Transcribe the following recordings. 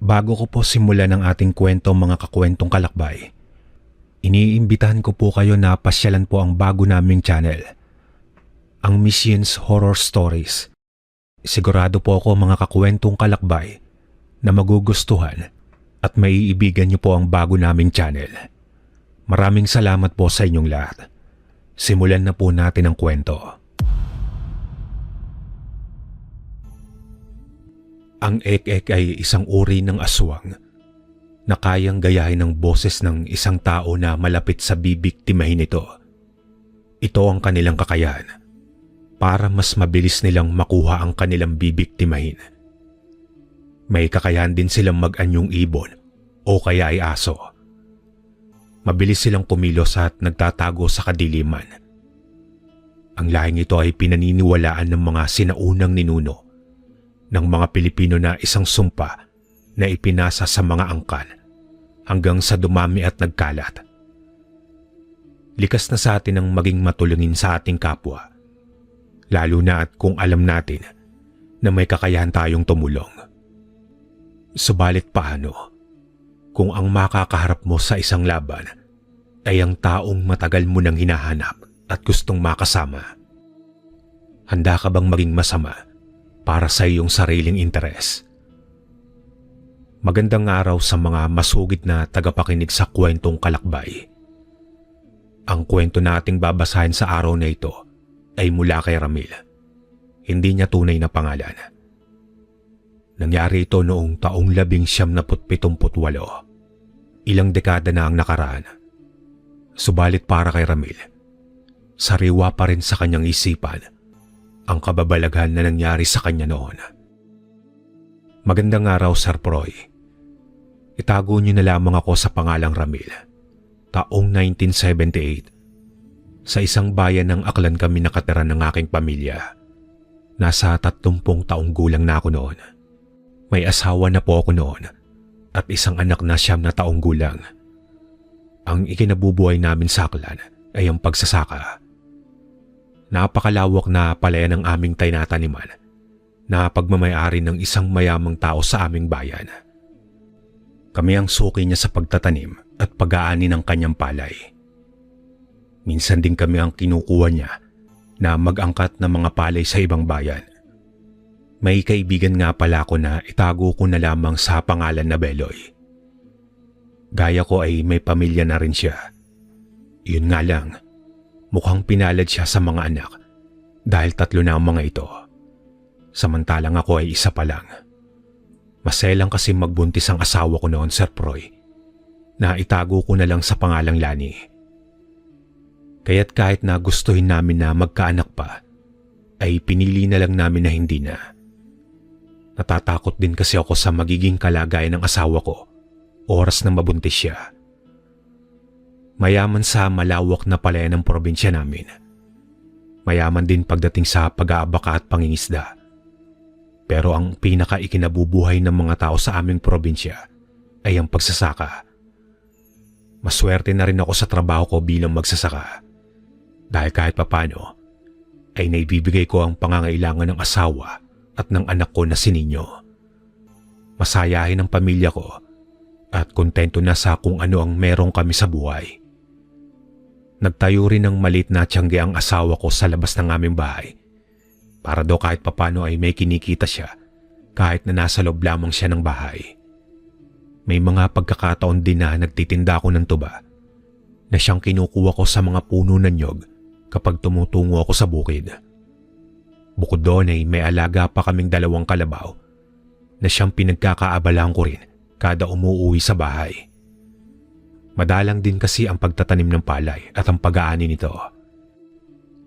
Bago ko po simulan ang ating kwento mga kakwentong kalakbay, iniimbitahan ko po kayo na pasyalan po ang bago naming channel, ang Missions Horror Stories. Sigurado po ako mga kakwentong kalakbay na magugustuhan at maiibigan niyo po ang bago naming channel. Maraming salamat po sa inyong lahat. Simulan na po natin ang kwento. Ang ek-ek ay isang uri ng aswang na kayang gayahin ng boses ng isang tao na malapit sa bibiktimahin ito. Ito ang kanilang kakayahan para mas mabilis nilang makuha ang kanilang bibiktimahin. May kakayahan din silang mag-anyong ibon o kaya ay aso. Mabilis silang kumilos at nagtatago sa kadiliman. Ang lahing ito ay pinaniniwalaan ng mga sinaunang ninuno ng mga Pilipino na isang sumpa na ipinasa sa mga angkan hanggang sa dumami at nagkalat. Likas na sa atin ang maging matulungin sa ating kapwa, lalo na at kung alam natin na may kakayahan tayong tumulong. Subalit paano kung ang makakaharap mo sa isang laban ay ang taong matagal mo nang hinahanap at gustong makasama? Handa ka bang maging masama para sa iyong sariling interes? Magandang araw sa mga masugid na tagapakinig sa kwentong kalakbay. Ang kwento nating babasahin sa araw na ito ay mula kay Ramil. Hindi niya tunay na pangalan. Nangyari ito noong taong 1978. Ilang dekada na ang nakaraan. Subalit para kay Ramil, sariwa pa rin sa kanyang isipan ang kababalaghan na nangyari sa kanya noon. Magandang araw, Sir Proy. Itago niyo na lamang ako sa pangalang Ramil. Taong 1978, sa isang bayan ng Aklan kami nakatira ng aking pamilya. Nasa 30 taong gulang na ako noon. May asawa na po ako noon at isang anak na 9 na taong gulang. Ang ikinabubuhay namin sa Aklan ay ang pagsasaka. Napakalawak na palayan ng aming tinataniman na pagmamayari ng isang mayamang tao sa aming bayan. Kami ang suki niya sa pagtatanim at pag-aani ng kanyang palay. Minsan din kami ang kinukuha niya na mag-angkat ng mga palay sa ibang bayan. May kaibigan nga pala ako na itago ko na lamang sa pangalan na Beloy. Gaya ko ay may pamilya na rin siya. Yun nga lang, mukhang pinalad siya sa mga anak dahil 3 na ang mga ito. Samantalang ako ay isa pa lang. Maselang kasi magbuntis ang asawa ko noon, Sir Proy, na itago ko na lang sa pangalang Lani. Kaya't kahit na gustuhin namin na magkaanak pa, ay pinili na lang namin na hindi na. Natatakot din kasi ako sa magiging kalagayan ng asawa ko oras na mabuntis siya. Mayaman sa malawak na palayan ng probinsya namin. Mayaman din pagdating sa pag-aabaka at pangingisda. Pero ang pinaka-ikinabubuhay ng mga tao sa aming probinsya ay ang pagsasaka. Maswerte na rin ako sa trabaho ko bilang magsasaka. Dahil kahit papano ay naibibigay ko ang pangangailangan ng asawa at ng anak ko na si Ninyo. Masayahin ang pamilya ko at kontento na sa kung ano ang meron kami sa buhay. Nagtayo rin ng maliit na tiyangge ang asawa ko sa labas ng aming bahay para daw kahit papano ay may kinikita siya kahit na nasa loob lamang siya ng bahay. May mga pagkakataon din na nagtitinda ako ng tuba na siyang kinukuha ko sa mga puno ng nyog kapag tumutungo ako sa bukid. Bukod doon ay may alaga pa kaming 2 kalabaw na siyang pinagkakaabalahan ko rin kada umuuwi sa bahay. Madalang din kasi ang pagtatanim ng palay at ang pag-aani nito.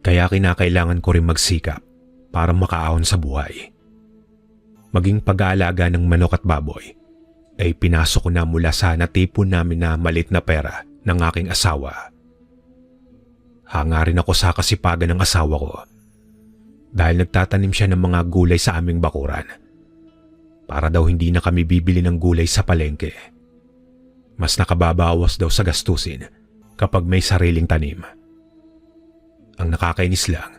Kaya kinakailangan ko rin magsikap para makaahon sa buhay. Maging pag-aalaga ng manok at baboy ay pinasok ko na mula sa natipon namin na malit na pera ng aking asawa. Hanga rin ako sa kasipagan ng asawa ko dahil nagtatanim siya ng mga gulay sa aming bakuran. Para daw hindi na kami bibili ng gulay sa palengke. Mas nakababawas daw sa gastusin kapag may sariling tanim. Ang nakakainis lang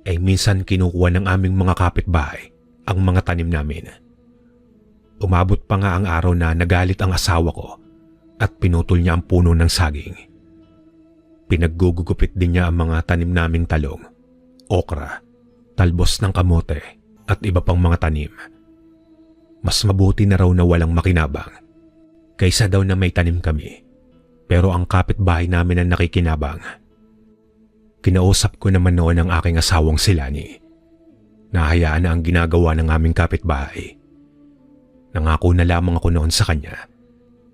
ay minsan kinukuha ng aming mga kapitbahay ang mga tanim namin. Umabot pa nga ang araw na nagalit ang asawa ko at pinutol niya ang puno ng saging. Pinaggugupit din niya ang mga tanim naming talong, okra, talbos ng kamote at iba pang mga tanim. Mas mabuti na raw na walang makinabang kaysa daw na may tanim kami, pero ang kapitbahay namin ang nakikinabang. Kinausap ko naman noon ang aking asawang si Lani. Nahayaan na ang ginagawa ng aming kapitbahay. Nangako na lamang ako noon sa kanya.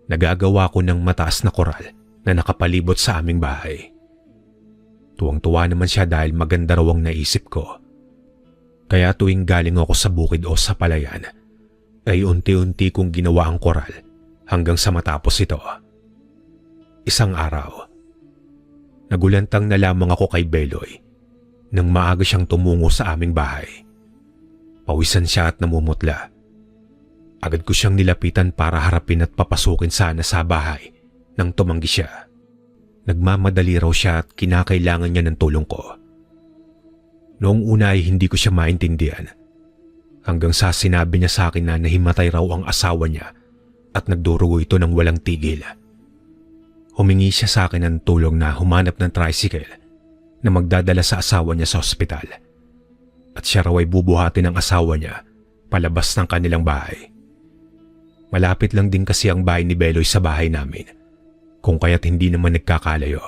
Nagagawa ko ng mataas na koral na nakapalibot sa aming bahay. Tuwang-tuwa naman siya dahil maganda raw ang naisip ko. Kaya tuwing galing ako sa bukid o sa palayan, ay unti-unti kong ginawa ang koral hanggang sa matapos ito. Isang araw, nagulantang na lamang ako kay Beloy nang maaga siyang tumungo sa aming bahay. Pawisan siya at namumutla. Agad ko siyang nilapitan para harapin at papasukin sana sa bahay nang tumanggi siya. Nagmamadali raw siya at kinakailangan niya ng tulong ko. Noong una ay hindi ko siya maintindihan hanggang sa sinabi niya sa akin na nahimatay raw ang asawa niya at nagdurugo ito ng walang tigil. Humingi siya sa akin ng tulong na humanap ng tricycle na magdadala sa asawa niya sa ospital at siya raw ay bubuhatin ng asawa niya palabas ng kanilang bahay. Malapit lang din kasi ang bahay ni Beloy sa bahay namin, kung kaya't hindi naman nagkakalayo.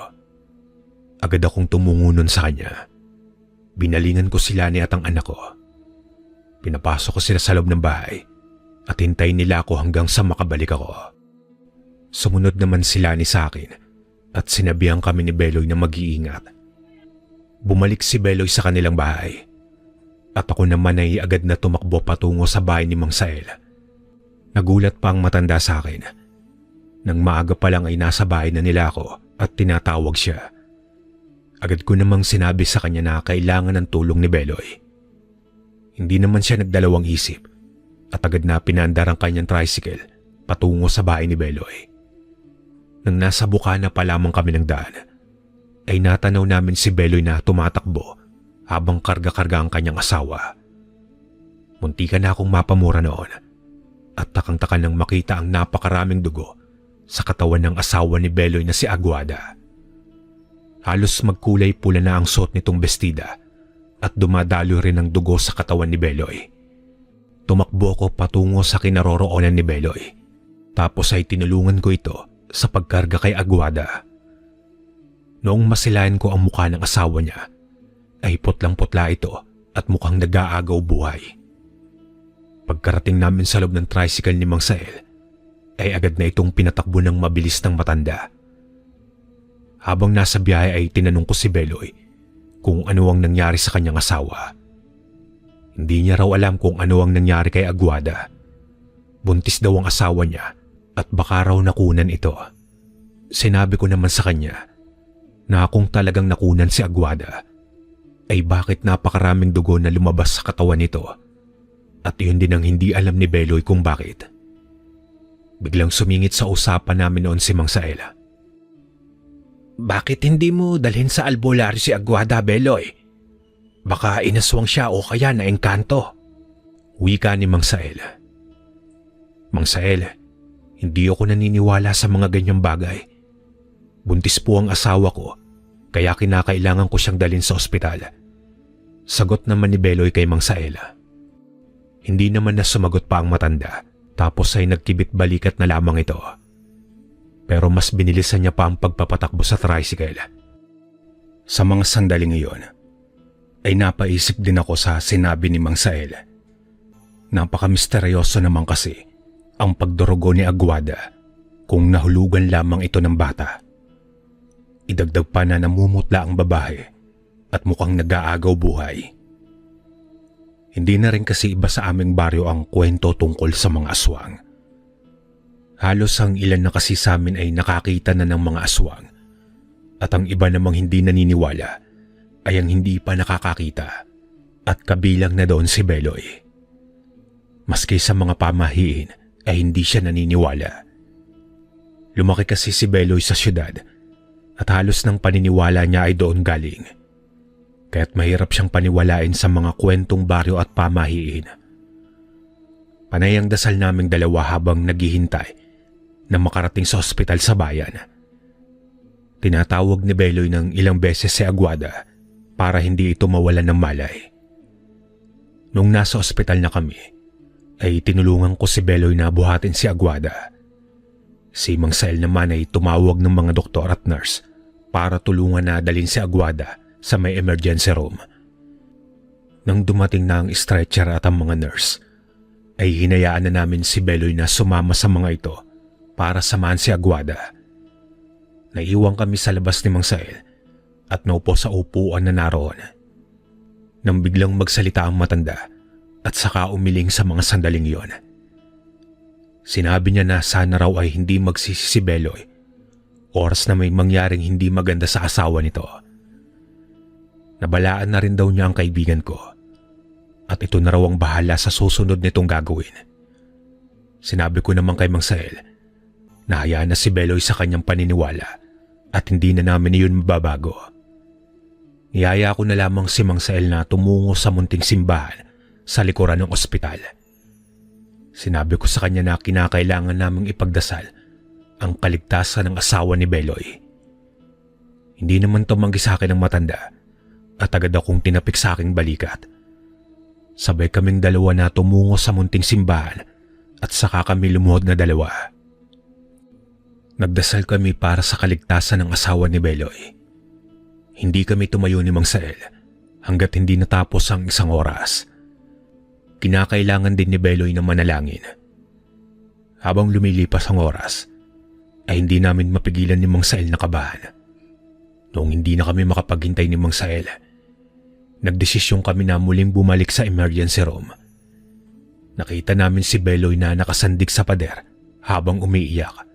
Agad akong tumungo nun sa kanya. Binalingan ko si Lani at ang anak ko. Pinapasok ko sila sa loob ng bahay at hintayin nila ako hanggang sa makabalik ako. Sumunod naman si Lani sa akin at sinabihan kami ni Beloy na mag-iingat. Bumalik si Beloy sa kanilang bahay at ako naman ay agad na tumakbo patungo sa bahay ni Mang Sael. Nagulat pa ang matanda sa akin. Nang maaga pa lang ay nasa bahay na nila ako at tinatawag siya. Agad ko namang sinabi sa kanya na kailangan ng tulong ni Beloy. Hindi naman siya nagdalawang isip at agad na pinandar ang kanyang tricycle patungo sa bahay ni Beloy. Nang nasa bukana pa lamang kami ng daan, ay natanaw namin si Beloy na tumatakbo habang karga-karga ang kanyang asawa. Muntikan na akong mapamura noon at takang-taka nang makita ang napakaraming dugo sa katawan ng asawa ni Beloy na si Aguada. Halos magkulay pula na ang suot nitong bestida at dumadalo rin ang dugo sa katawan ni Beloy. Tumakbo ako patungo sa kinaroroonan ni Beloy tapos ay tinulungan ko ito sa pagkarga kay Aguada. Noong masilayan ko ang mukha ng asawa niya, ay putlang-putla ito at mukhang nag-aagaw buhay. Pagkarating namin sa loob ng tricycle ni Mang Sael, ay agad na itong pinatakbo ng mabilis ng matanda. Habang nasa biyahe ay tinanong ko si Beloy kung ano ang nangyari sa kanyang asawa. Hindi niya raw alam kung ano ang nangyari kay Aguada. Buntis daw ang asawa niya at baka raw nakunan ito. Sinabi ko naman sa kanya na kung talagang nakunan si Aguada, ay bakit napakaraming dugo na lumabas sa katawan nito, at yun din ang hindi alam ni Beloy kung bakit. Biglang sumingit sa usapan namin noon si Mang Sael. Bakit hindi mo dalhin sa albularyo si Aguada, Beloy? Baka inaswang siya o kaya naengkanto. Wika ni Mang Sael. Mang Sael, hindi ako naniniwala sa mga ganyang bagay. Buntis po ang asawa ko, kaya kinakailangan ko siyang dalhin sa ospital. Sagot naman ni Beloy kay Mang Sael. Hindi naman na sumagot pa ang matanda, tapos ay nagkibit balikat na lamang ito. Pero mas binilisan niya pa ang pagpapatakbo sa tricycle. Sa mga sandaling iyon, ay napaisip din ako sa sinabi ni Mang Sael. Napaka-misteryoso naman kasi ang pagdurugo ni Aguada kung nahulugan lamang ito ng bata. Idagdag pa na namumutla ang babae at mukhang nag-aagaw buhay. Hindi na rin kasi iba sa aming baryo ang kwento tungkol sa mga aswang. Halos ang ilan na kasi sa amin ay nakakita na ng mga aswang at ang iba namang hindi naniniwala ay ang hindi pa nakakakita at kabilang na doon si Beloy. Maski sa mga pamahiin ay hindi siya naniniwala. Lumaki kasi si Beloy sa syudad at halos ng paniniwala niya ay doon galing. Kaya't mahirap siyang paniwalain sa mga kwentong baryo at pamahiin. Panay ang dasal naming dalawa habang naghihintay na makarating sa ospital sa bayan. Tinatawag ni Beloy ng ilang beses si Aguada para hindi ito mawalan ng malay. Nung nasa ospital na kami, ay tinulungan ko si Beloy na buhatin si Aguada. Si Mang Sael naman ay tumawag ng mga doktor at nurse para tulungan na dalhin si Aguada sa may emergency room. Nang dumating na ang stretcher at ang mga nurse, ay hinayaan na namin si Beloy na sumama sa mga ito para samahan si Aguada. Naiwan kami sa labas ni Mang Sael at naupo sa upuan na naroon. Nang biglang magsalita ang matanda at saka umiling sa mga sandaling iyon. Sinabi niya na sana raw ay hindi magsisi si Beloy oras na may mangyaring hindi maganda sa asawa nito. Nabalaan na rin daw niya ang kaibigan ko at ito na raw ang bahala sa susunod nitong gagawin. Sinabi ko naman kay Mang Sael na hayaan na si Beloy sa kanyang paniniwala at hindi na namin iyon mababago. Niyaya ko na lamang si Mang Sael na tumungo sa munting simbahan sa likuran ng ospital. Sinabi ko sa kanya na kinakailangan naming ipagdasal ang kaligtasan ng asawa ni Beloy. Hindi naman tumanggi sa akin ang matanda at agad akong tinapik sa aking balikat. Sabay kaming dalawa na tumungo sa munting simbahan at saka kami lumuhod na dalawa. Nagdasal kami para sa kaligtasan ng asawa ni Beloy. Hindi kami tumayo ni Mang Sael hanggat hindi natapos ang 1 oras. Kinakailangan din ni Beloy na manalangin. Habang lumilipas ang oras, ay hindi namin mapigilan ni Mang Sael na kabahan. Noong hindi na kami makapaghintay ni Mang Sael, nagdesisyon kami na muling bumalik sa emergency room. Nakita namin si Beloy na nakasandig sa pader habang umiiyak.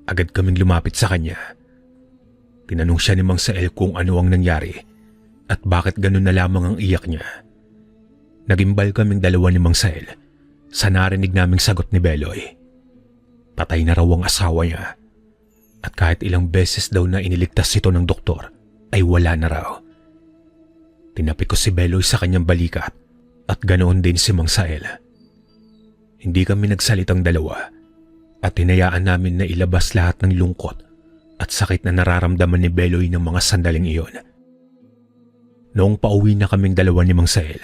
Agad kaming lumapit sa kanya. Tinanong siya ni Mang Sael kung ano ang nangyari at bakit ganun na lamang ang iyak niya. Nagimbal kaming dalawa ni Mang Sael sa narinig naming sagot ni Beloy. Patay na raw ang asawa niya at kahit ilang beses daw na iniligtas ito ng doktor ay wala na raw. Tinapik ko si Beloy sa kanyang balikat at ganoon din si Mang Sael. Hindi kami nagsalitang dalawa at hinayaan namin na ilabas lahat ng lungkot at sakit na nararamdaman ni Beloy ng mga sandaling iyon. Noong pauwi na kaming dalawa ni Mang Sael,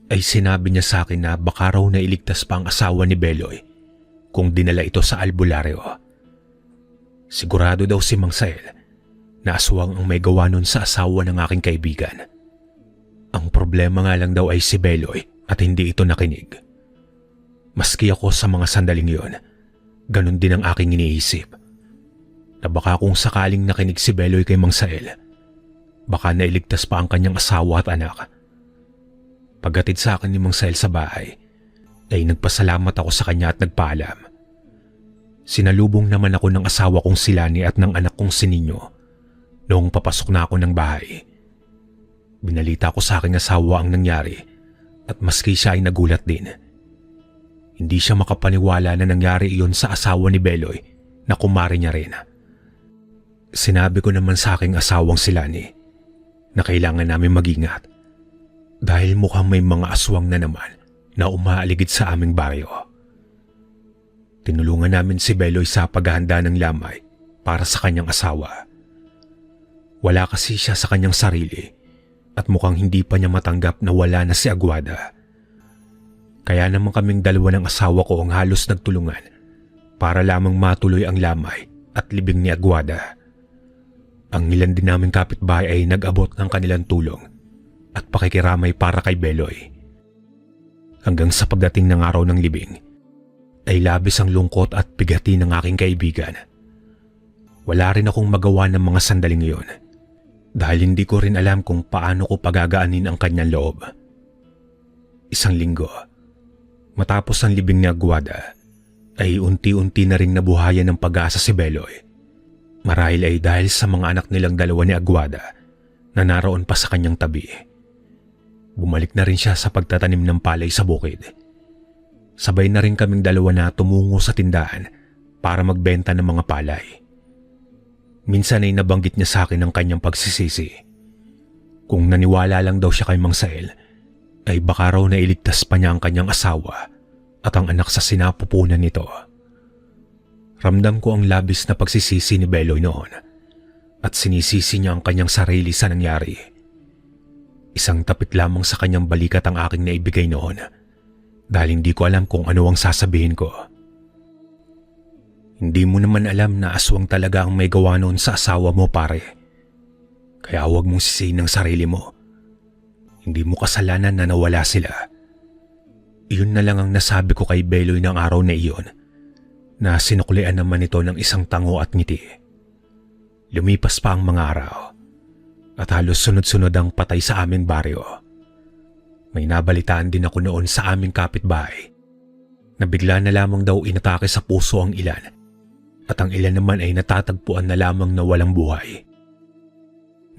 ay sinabi niya sa akin na baka raw nailigtas pa ang asawa ni Beloy kung dinala ito sa albularyo. Sigurado daw si Mang Sael na aswang ang may gawa nun sa asawa ng aking kaibigan. Ang problema nga lang daw ay si Beloy at hindi ito nakinig. Maski ako sa mga sandaling iyon, ganun din ang aking iniisip. Na baka kung sakaling nakinig si Beloy kay Mang Sael, baka nailigtas pa ang kanyang asawa at anak. Paghatid sa akin ni Mang Sael sa bahay, ay nagpasalamat ako sa kanya at nagpaalam. Sinalubong naman ako ng asawa kong si Lani at ng anak kong si Nino noong papasok na ako ng bahay. Binalita ko sa aking asawa ang nangyari at maski siya ay nagulat din. Hindi siya makapaniwala na nangyari iyon sa asawa ni Beloy na kumari niya rin. Sinabi ko naman sa aking asawang si Lani na kailangan namin mag-ingat dahil mukhang may mga aswang na naman na umaaligid sa aming baryo. Tinulungan namin si Beloy sa paghahanda ng lamay para sa kanyang asawa. Wala kasi siya sa kanyang sarili at mukhang hindi pa niya matanggap na wala na si Aguada. Kaya naman kaming dalawa ng asawa ko ang halos nagtulungan para lamang matuloy ang lamay at libing ni Aguada. Ang ilan din naming kapitbahay ay nag-abot ng kanilang tulong at pakikiramay para kay Beloy. Hanggang sa pagdating ng araw ng libing, ay labis ang lungkot at bigati ng aking kaibigan. Wala rin akong magawa ng mga sandaling iyon dahil hindi ko rin alam kung paano ko pagagaanin ang kanyang loob. 1 linggo, matapos ang libing ni Aguada, ay unti-unti na ring nabuhayan ng pag-asa si Beloy. Marahil ay dahil sa mga anak nilang dalawa ni Aguada na naroon pa sa kanyang tabi. Bumalik na rin siya sa pagtatanim ng palay sa bukid. Sabay na rin kaming dalawa na tumungo sa tindahan para magbenta ng mga palay. Minsan ay nabanggit niya sa akin ang kanyang pagsisisi. Kung naniwala lang daw siya kay Mang Sael, ay baka raw nailigtas pa niya ang kanyang asawa at ang anak sa sinapupunan nito. Ramdam ko ang labis na pagsisisi ni Beloy noon at sinisisi niya ang kanyang sarili sa nangyari. Isang tapit lamang sa kanyang balikat ang aking naibigay noon dahil hindi ko alam kung ano ang sasabihin ko. Hindi mo naman alam na aswang talaga ang may gawa noon sa asawa mo, pare. Kaya huwag mong sisihin ang sarili mo. Hindi mo kasalanan na nawala sila. Iyon na lang ang nasabi ko kay Beloy ng araw na iyon na sinuklian naman ito ng isang tango at ngiti. Lumipas pa ang mga araw at halos sunod-sunod ang patay sa aming baryo. May nabalitaan din ako noon sa aming kapitbahay na bigla na lamang daw inatake sa puso ang ilan at ang ilan naman ay natatagpuan na lamang na walang buhay.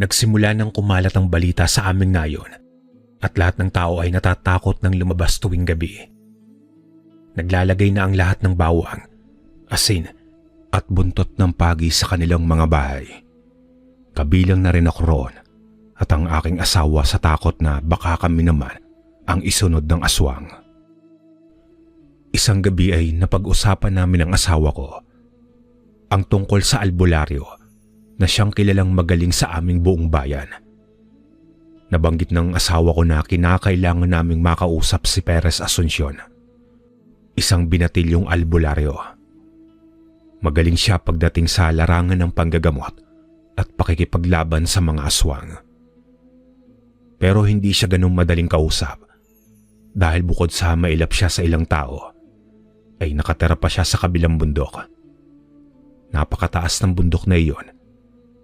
Nagsimula nang kumalat ang balita sa aming nayon at lahat ng tao ay natatakot ng lumabas tuwing gabi. Naglalagay na ang lahat ng bawang, asin at buntot ng pagi sa kanilang mga bahay. Kabilang na rin ako roon at ang aking asawa sa takot na baka kami naman ang isunod ng aswang. Isang gabi ay napag-usapan namin ang asawa ko ang tungkol sa albularyo na siyang kilalang magaling sa aming buong bayan. Nabanggit ng asawa ko na kinakailangan naming makausap si Perez Asuncion, isang binatilyong albularyo. Magaling siya pagdating sa larangan ng panggagamot at pakikipaglaban sa mga aswang. Pero hindi siya ganung madaling kausap dahil bukod sa mailap siya sa ilang tao, ay nakatira pa siya sa kabilang bundok. Napakataas ng bundok na iyon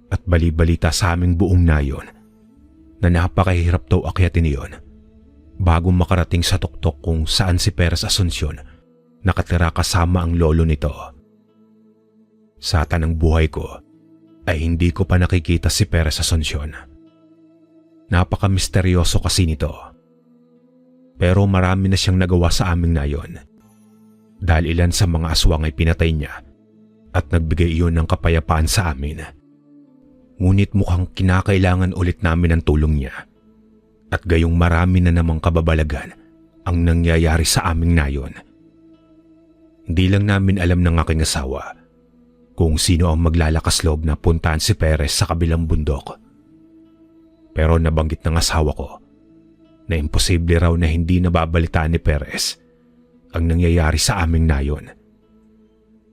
at bali-balita sa aming buong nayon na napakahirap daw akyatin iyon bago makarating sa tuktok kung saan si Perez Asuncion nakatira kasama ang lolo nito. Sa tanang buhay ko ay hindi ko pa nakikita si Perez Asuncion. Napaka-misteryoso kasi nito. Pero marami na siyang nagawa sa aming nayon dahil ilan sa mga aswang ay pinatay niya at nagbigay iyon ng kapayapaan sa amin. Ngunit mukhang kinakailangan ulit namin ang tulong niya at gayong marami na namang kababalagan ang nangyayari sa aming nayon. Hindi lang namin alam ng aking asawa kung sino ang maglalakas loob na puntahan si Perez sa kabilang bundok. Pero nabanggit ng asawa ko na imposible raw na hindi nababalitaan ni Perez ang nangyayari sa aming nayon.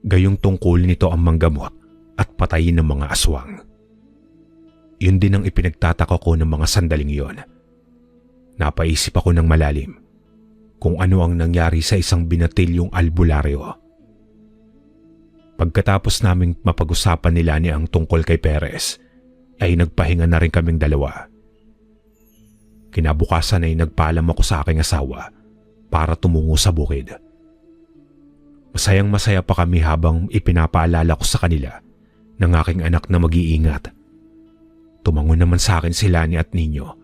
Gayong tungkol nito ang manggamot at patayin ng mga aswang. Yun din ang ipinagtataka ko ng mga sandaling iyon. Napaisip ako ng malalim kung ano ang nangyari sa isang binatilyong albularyo. Pagkatapos naming mapag-usapan nila niya ang tungkol kay Perez, ay nagpahinga na rin kaming dalawa. Kinabukasan ay nagpaalam ako sa aking asawa para tumungo sa bukid. Masayang-masaya pa kami habang ipinapaalala ko sa kanila ng aking anak na mag-iingat. Tumango naman sa akin si Lani at Nino,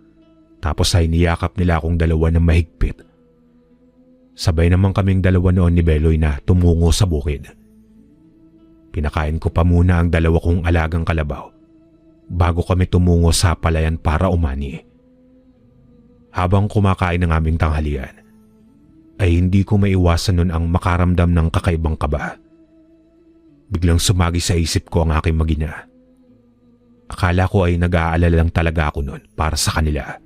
tapos ay niyakap nila akong dalawa ng mahigpit. Sabay naman kaming dalawa noon ni Beloy na tumungo sa bukid. Pinakain ko pa muna ang dalawa kong alagang kalabaw bago kami tumungo sa palayan para umani. Habang kumakain ng aming tanghalian, ay hindi ko maiwasan nun ang makaramdam ng kakaibang kaba. Biglang sumagi sa isip ko ang aking magina. Akala ko ay nag-aalala lang talaga ako nun para sa kanila.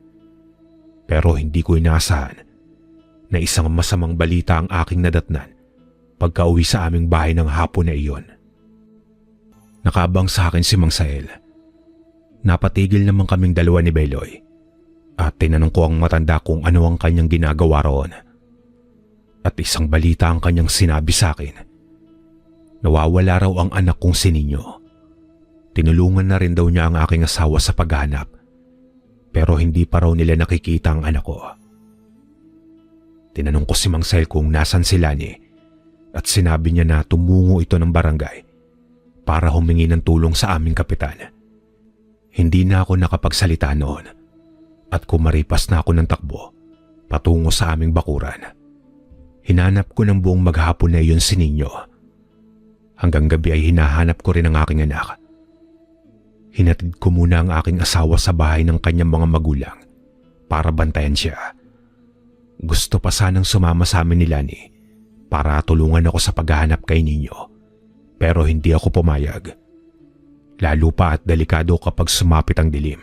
Pero hindi ko inaasahan na isang masamang balita ang aking nadatnan pagka-uwi sa aming bahay ng hapon na iyon. Nakabang sa akin si Mang Sael. Napatigil naman kaming dalawa ni Beloy at tinanong ko ang matanda kung ano ang kanyang ginagawa roon. At isang balita ang kanyang sinabi sa akin. Nawawala raw ang anak kong si Nino. Tinulungan na rin daw niya ang aking asawa sa paghahanap pero hindi pa raw nila nakikita ang anak ko. Tinanong ko si Mang Sael kung nasan si Lani at sinabi niya na tumungo ito ng barangay para humingi ng tulong sa aming kapitan. Hindi na ako nakapagsalita noon at kumaripas na ako ng takbo patungo sa aming bakuran. Hinanap ko ng buong maghapon na iyon si Nino. Hanggang gabi ay hinahanap ko rin ang aking anak. Hinatid ko muna ang aking asawa sa bahay ng kanyang mga magulang para bantayan siya. Gusto pa sanang sumama sa amin ni Lani para tulungan ako sa paghahanap kay Nino, pero hindi ako pumayag. Lalo pa at delikado kapag sumapit ang dilim.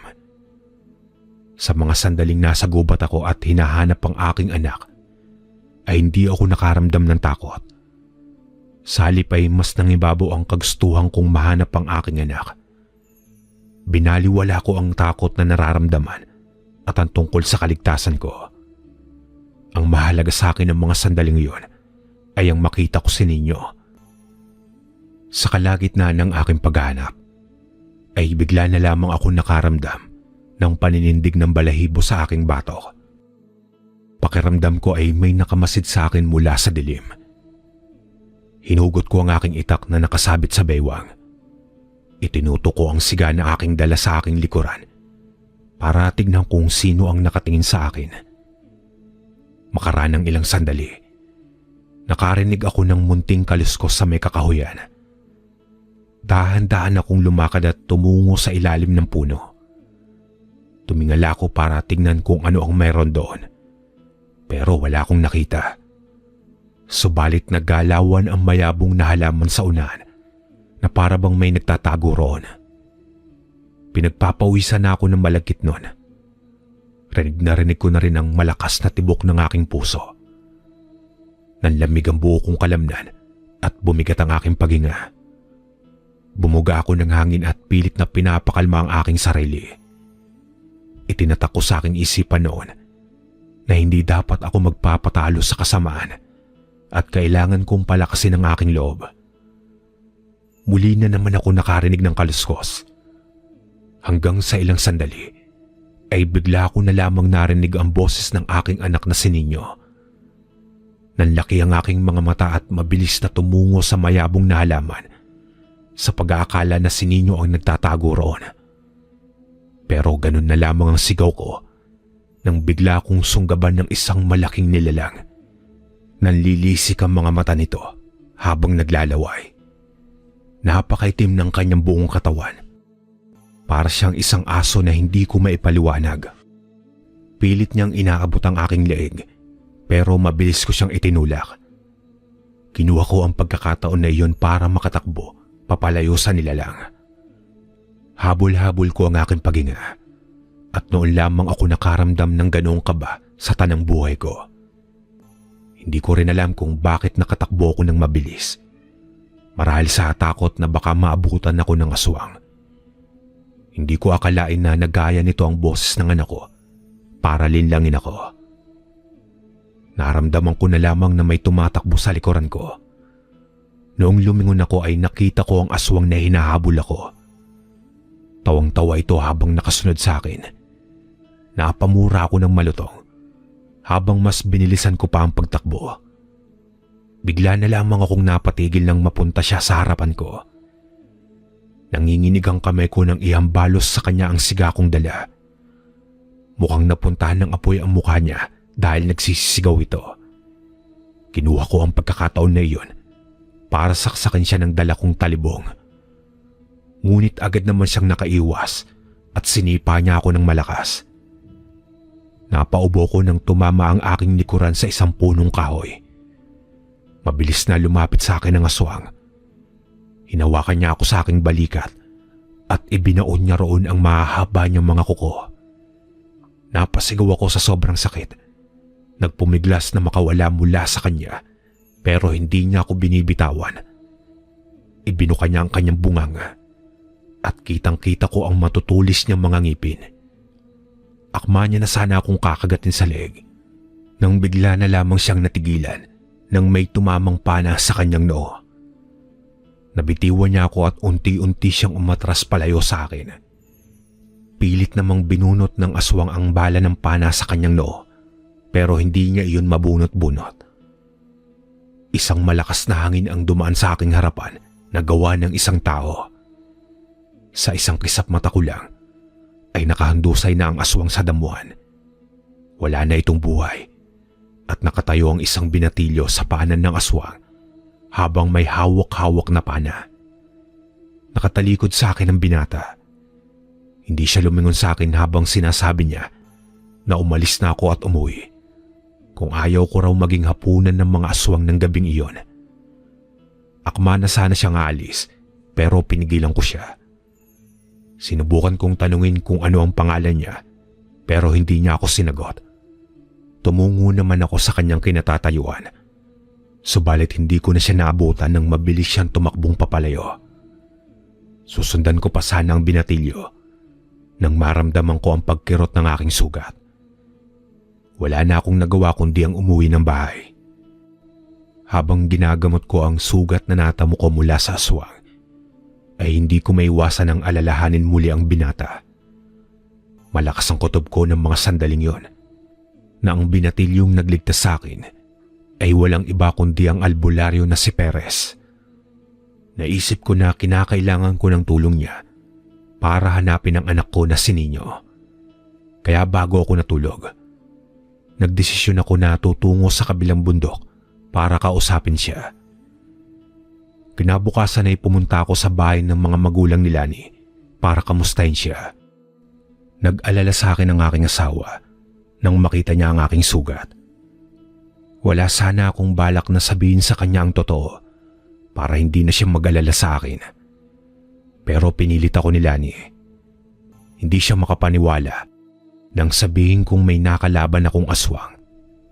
Sa mga sandaling nasa gubat ako at hinahanap ang aking anak, ay hindi ako nakaramdam ng takot. Sa halip ay mas nangibabaw ang kagustuhan kong mahanap ang aking anak. Binaliwala ko ang takot na nararamdaman at ang tungkol sa kaligtasan ko. Ang mahalaga sa akin ng mga sandaling iyon ay ang makita ko si Nino. Sa kalagitnaan ng aking paghahanap, ay bigla na lamang ako nakaramdam ng paninindig ng balahibo sa aking batok. Pakiramdam ko ay may nakamasid sa akin mula sa dilim. Hinugot ko ang aking itak na nakasabit sa baywang. Itinuto ko ang siga na aking dala sa aking likuran para tignan kung sino ang nakatingin sa akin. Makaraan ng ilang sandali, nakarinig ako ng munting kaluskos sa may kakahuyan. Dahan-dahan akong lumakad at tumungo sa ilalim ng puno. Tumingala ako para tignan kung ano ang mayroon doon, pero wala akong nakita. Subalit naggalawan ang mayabong na halaman sa unahan na para bang may nagtatago roon. Pinagpapawisan na ako ng malagkit noon. Rinig ko na rin ang malakas na tibok ng aking puso. Nanlamig ang buo kong kalamnan at bumigat ang aking paghinga. Bumuga ako ng hangin at pilit na pinapakalma ang aking sarili. Itinatak ko sa aking isipan noon na hindi dapat ako magpapatalo sa kasamaan at kailangan kong palakasin ang aking loob. Muli na naman ako nakarinig ng kaluskos. Hanggang sa ilang sandali ay bigla ko na lamang narinig ang boses ng aking anak na si Nino. Nanlaki ang aking mga mata at mabilis na tumungo sa mayabong na halaman sa pag-aakala na si Nino ang nagtatago roon. Pero ganun na lamang ang sigaw ko nang bigla kong sunggaban ng isang malaking nilalang. Nanlilisik ang mga mata nito habang naglalaway. Napakaitim ng kanyang buong katawan. Para siyang isang aso na hindi ko maipaliwanag. Pilit niyang inaabot ang aking leeg, pero mabilis ko siyang itinulak. Kinuha ko ang pagkakataon na iyon para makatakbo papalayo sa nilalang. Habol-habol ko ang aking paghinga at noon lamang ako nakaramdam ng ganoong kaba sa tanang buhay ko. Hindi ko rin alam kung bakit nakatakbo ako ng mabilis. Marahil sa takot na baka maabutan ako ng aswang. Hindi ko akalain na nagaya nito ang boses ng anak ko para linlangin ako. Naramdaman ko na lamang na may tumatakbo sa likuran ko. Noong lumingon ako ay nakita ko ang aswang na hinahabol ako. Tawang-tawa ito habang nakasunod sa akin. Napamura ako ng malutong habang mas binilisan ko pa ang pagtakbo. Bigla na lamang akong napatigil nang mapunta siya sa harapan ko. Nanginginig ang kamay ko nang ihambalos sa kanya ang siga kong dala. Mukhang napuntahan ng apoy ang mukha niya dahil nagsisisigaw ito. Kinuha ko ang pagkakataon na iyon para saksakin siya ng dala kong talibong. Ngunit agad naman siyang nakaiwas at sinipa niya ako ng malakas. Napaubo ko nang tumama ang aking likuran sa isang punong kahoy. Mabilis na lumapit sa akin ang aswang. Hinawakan niya ako sa aking balikat at ibinaon niya roon ang mahahaba niyang mga kuko. Napasigaw ako sa sobrang sakit. Nagpumiglas na makawala mula sa kanya pero hindi niya ako binibitawan. Ibinuka niya ang kanyang bunganga at kitang-kita ko ang matutulis niyang mga ngipin. Akma niya na sana akong kakagatin sa leeg nang bigla na lamang siyang natigilan nang may tumamang pana sa kanyang noo. Nabitiwan niya ako at unti-unti siyang umatras palayo sa akin. Pilit namang binunot ng aswang ang bala ng pana sa kanyang noo pero hindi niya iyon mabunot-bunot. Isang malakas na hangin ang dumaan sa aking harapan na gawa ng isang tao. Sa isang kisap mata ko lang ay nakahandusay na ang aswang sa damuhan. Wala na itong buhay at nakatayo ang isang binatilyo sa paanan ng aswang habang may hawak-hawak na pana. Nakatalikod sa akin ang binata. Hindi siya lumingon sa akin habang sinasabi niya na umalis na ako at umuwi. kung ayaw ko raw maging hapunan ng mga aswang ng gabing iyon. Akma na sana siyang aalis pero pinigilan ko siya. Sinubukan kong tanungin kung ano ang pangalan niya pero hindi niya ako sinagot. Tumungo naman ako sa kanyang kinatatayuan. Subalit hindi ko na siya naabutan nang mabilis siyang tumakbong papalayo. Susundan ko pa sana ang binatilyo nang maramdaman ko ang pagkirot ng aking sugat. Wala na akong nagawa kundi ang umuwi ng bahay. Habang ginagamot ko ang sugat na natamo ko mula sa aswang, ay hindi ko maiwasan ang alalahanin muli ang binata. Malakas ang kutob ko ng mga sandaling yon, na ang binatilyong nagligtas sa akin ay walang iba kundi ang albularyo na si Perez. Naisip ko na kinakailangan ko ng tulong niya para hanapin ang anak ko na si Nino. Kaya bago ako natulog, nagdesisyon ako na tutungo sa kabilang bundok para kausapin siya. Kinabukasan ay pumunta ako sa bahay ng mga magulang ni Lani para kamustahin siya. Nag-alala sa akin ang aking asawa nang makita niya ang aking sugat. Wala sana akong balak na sabihin sa kanya ang totoo para hindi na siya mag-alala sa akin. Pero pinilit ako ni Lani. Hindi siya makapaniwala nang sabihin kong may nakalaban akong aswang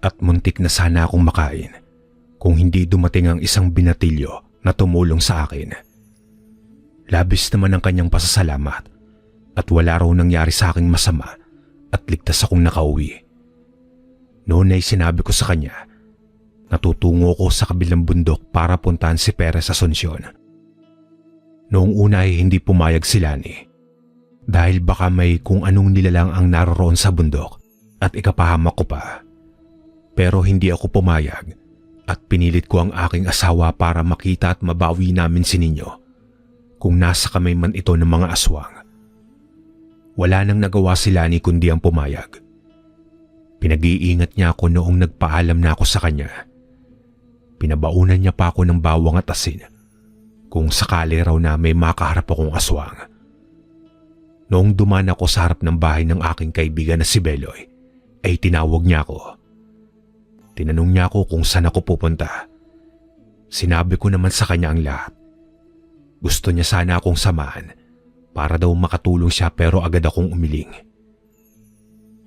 at muntik na sana akong makain kung hindi dumating ang isang binatilyo na tumulong sa akin. Labis naman ang kanyang pasasalamat at wala raw nangyari sa aking masama at ligtas akong nakauwi. Noon ay sinabi ko sa kanya na tutungo ko sa kabilang bundok para puntahan si Perez sa Asuncion. Noong una ay hindi pumayag si Lani dahil baka may kung anong nilalang ang naroroon sa bundok at ikapahamak ko pa. Pero hindi ako pumayag at pinilit ko ang aking asawa para makita at mabawi namin si Nino kung nasa kamay man ito ng mga aswang. Wala nang nagawa si Lani kundi ang pumayag. Pinag-iingat niya ako noong nagpaalam na ako sa kanya. Pinabaunan niya pa ako ng bawang at asin kung sakali raw na may makaharap akong aswang. Noong dumaan ako sa harap ng bahay ng aking kaibigan na si Beloy, ay tinawag niya ako. Tinanong niya ako kung saan ako pupunta. Sinabi ko naman sa kanya ang lahat. Gusto niya sana akong samahan para daw makatulong siya pero agad akong umiling.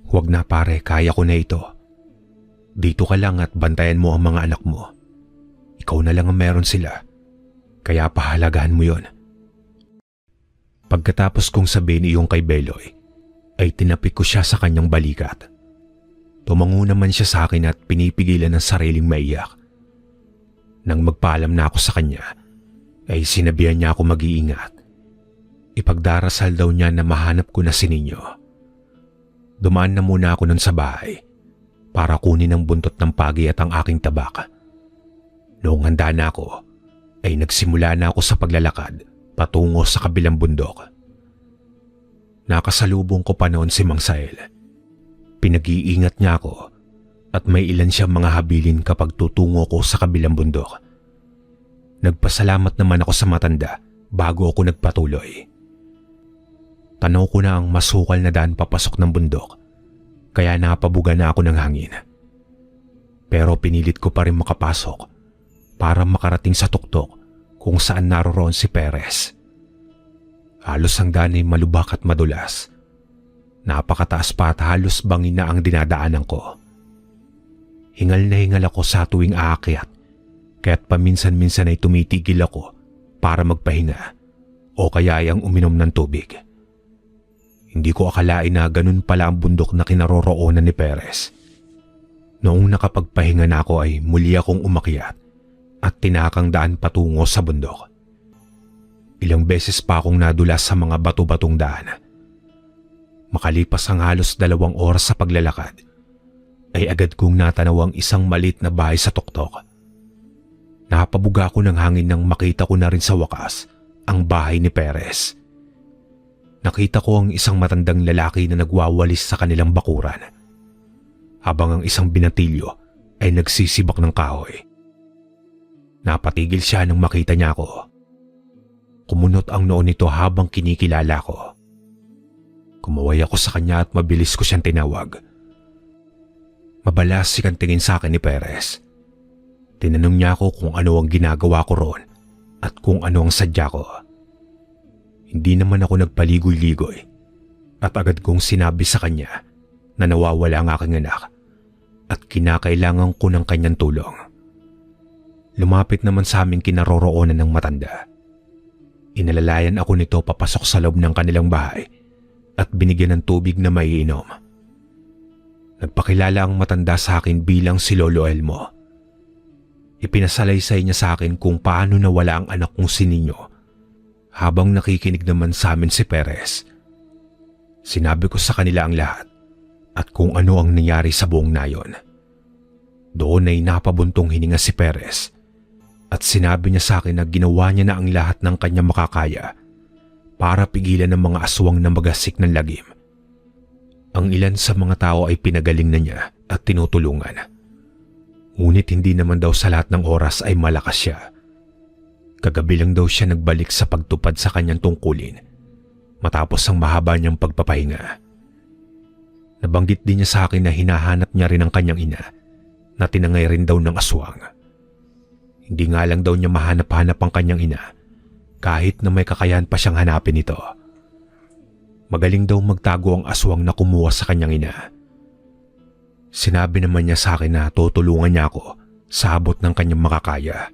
Huwag na pare, kaya ko na ito. Dito ka lang at bantayan mo ang mga anak mo. Ikaw na lang ang meron sila, kaya pahalagahan mo yon. Pagkatapos kong sabihin iyong kay Beloy, ay tinapik ko siya sa kanyang balikat. Tumango naman siya sa akin at pinipigilan ng sariling maiyak. Nang magpaalam na ako sa kanya, ay sinabihan niya ako mag-iingat. Ipagdarasal daw niya na mahanap ko na si Nino. Dumaan na muna ako nun sa bahay para kunin ang buntot ng pagi at ang aking tabak. Noong handa na ako, ay nagsimula na ako sa paglalakad patungo sa kabilang bundok. Nakasalubong ko pa noon si Mang Sael. Pinag-iingat niya ako at may ilan siyang mga habilin kapag tutungo ko sa kabilang bundok. Nagpasalamat naman ako sa matanda bago ako nagpatuloy. Tanaw ko na ang masukal na daan papasok ng bundok, kaya napabuga na ako ng hangin. Pero pinilit ko pa rin makapasok para makarating sa tuktok kung saan naroroon si Perez. Halos ang daan ay malubak at madulas. Napakataas pa at halos bangin na ang dinadaanan ko. Hingal na hingal ako sa tuwing aakyat, kaya't paminsan-minsan ay tumitigil ako para magpahinga o kaya ay ang uminom ng tubig. Hindi ko akalain na ganun pala ang bundok na kinaroroonan ni Perez. Noong nakapagpahinga na ako ay muli akong umakyat at tinakang daan patungo sa bundok. Ilang beses pa akong nadulas sa mga bato-batong daan. Makalipas ang halos 2 oras sa paglalakad, ay agad kong natanaw ang isang maliit na bahay sa tuktok. Napabuga ako ng hangin nang makita ko na rin sa wakas ang bahay ni Perez. Nakita ko ang isang matandang lalaki na nagwawalis sa kanilang bakuran, habang ang isang binatilyo ay nagsisibak ng kahoy. Napatigil siya nang makita niya ako. Kumunot ang noo nito habang kinikilala ko. Kumaway ako sa kanya at mabilis ko siyang tinawag. Pabalas ang tingin sa akin ni Perez. Tinanong niya ako kung ano ang ginagawa ko roon at kung ano ang sadya ko. Hindi naman ako nagpaligoy-ligoy at agad kong sinabi sa kanya na nawawala ang aking anak at kinakailangan ko ng kanyang tulong. Lumapit naman sa aming kinaroroonan ng matanda. Inalalayan ako nito papasok sa loob ng kanilang bahay at binigyan ng tubig na maiinom. Nagpakilala ang matanda sa akin bilang si Lolo Elmo. Ipinasalaysay niya sa akin kung paano nawala ang anak kong si Nino habang nakikinig naman sa amin si Perez. Sinabi ko sa kanila ang lahat at kung ano ang nangyari sa buong nayon. Doon ay napabuntong hininga si Perez at sinabi niya sa akin na ginawa niya na ang lahat ng kanyang makakaya para pigilan ng mga aswang na magasik ng lagim. Ang ilan sa mga tao ay pinagaling na niya at tinutulungan. Ngunit hindi naman daw sa lahat ng oras ay malakas siya. Kagabi lang daw siya nagbalik sa pagtupad sa kanyang tungkulin matapos ang mahaba niyang pagpapahinga. Nabanggit din niya sa akin na hinahanap niya rin ang kanyang ina na tinangay rin daw ng aswang. Hindi nga lang daw niya mahanap-hanap ang kanyang ina kahit na may kakayahan pa siyang hanapin ito. Magaling daw magtago ang aswang na kumuha sa kanyang ina. Sinabi naman niya sa akin na tutulungan niya ako sa abot ng kanyang makakaya.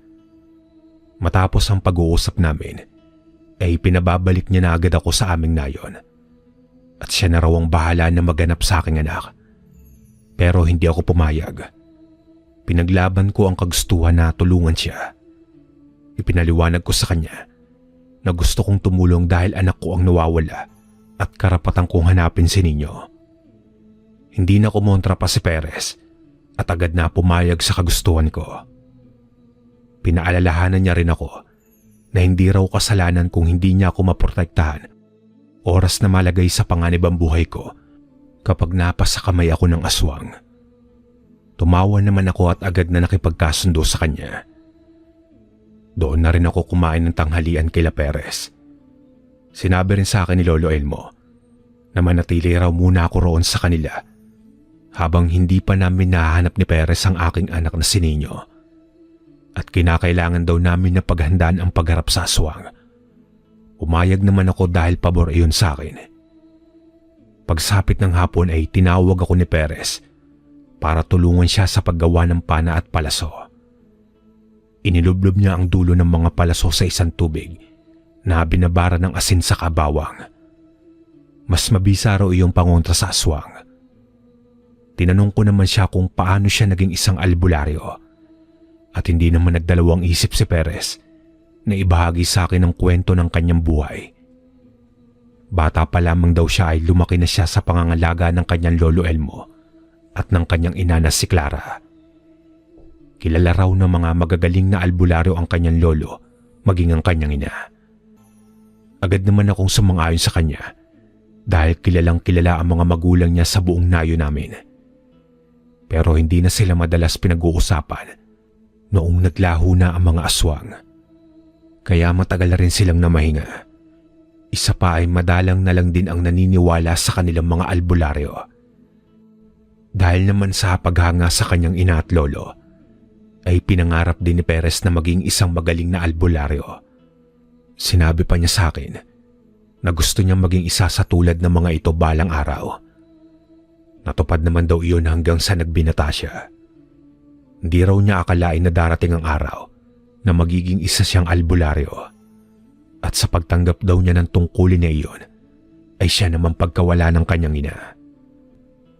Matapos ang pag-uusap namin, ay pinababalik niya na agad ako sa aming nayon. At siya na raw ang bahala na maganap sa aking anak. Pero hindi ako pumayag. Pinaglaban ko ang kagustuhan na tulungan siya. Ipinaliwanag ko sa kanya na gusto kong tumulong dahil anak ko ang nawawala at karapatan kong hanapin si Nino. Hindi na kumontra pa si Perez at agad na pumayag sa kagustuhan ko. Pinaalalahanan niya rin ako na hindi raw kasalanan kung hindi niya ako maprotektahan oras na malagay sa panganib ang buhay ko kapag napasa kamay ako ng aswang. Tumawa naman ako at agad na nakipagkasundo sa kanya. Doon na rin ako kumain ng tanghalian kila Perez. Sinabi rin sa akin ni Lolo Elmo na manatili raw muna ako roon sa kanila habang hindi pa namin nahanap ni Perez ang aking anak na si Nino. At kinakailangan daw namin na paghandaan ang pagharap sa aswang. Umayag naman ako dahil pabor iyon sa akin. Pagsapit ng hapon ay tinawag ako ni Perez para tulungan siya sa paggawa ng pana at palaso. Inilublob niya ang dulo ng mga palaso sa isang tubig na binabara ng asin sa kabawang. Mas mabisa raw iyong pangontra sa aswang. Tinanong ko naman siya kung paano siya naging isang albularyo at hindi naman nagdalawang isip si Perez na ibahagi sa akin ang kwento ng kanyang buhay. Bata pa lamang daw siya ay lumaki na siya sa pangangalaga ng kanyang Lolo Elmo at ng kanyang ina na si Clara. Kilala raw ng mga magagaling na albularyo ang kanyang lolo maging ang kanyang ina. Agad naman akong sumang-ayon sa kanya dahil kilalang kilala ang mga magulang niya sa buong nayo namin. Pero hindi na sila madalas pinag-uusapan noong naglaho na ang mga aswang. Kaya matagal na rin silang namahinga. Isa pa ay madalang na lang din ang naniniwala sa kanilang mga albularyo. Dahil naman sa paghanga sa kanyang ina at lolo, ay pinangarap din ni Perez na maging isang magaling na albularyo. Sinabi pa niya sa akin na gusto niyang maging isa sa tulad ng mga ito balang araw. Natupad naman daw iyon hanggang sa nagbinata siya. Hindi raw niya akalain na darating ang araw na magiging isa siyang albularyo. At sa pagtanggap daw niya ng tungkulin na iyon, ay siya naman pagkawala ng kanyang ina.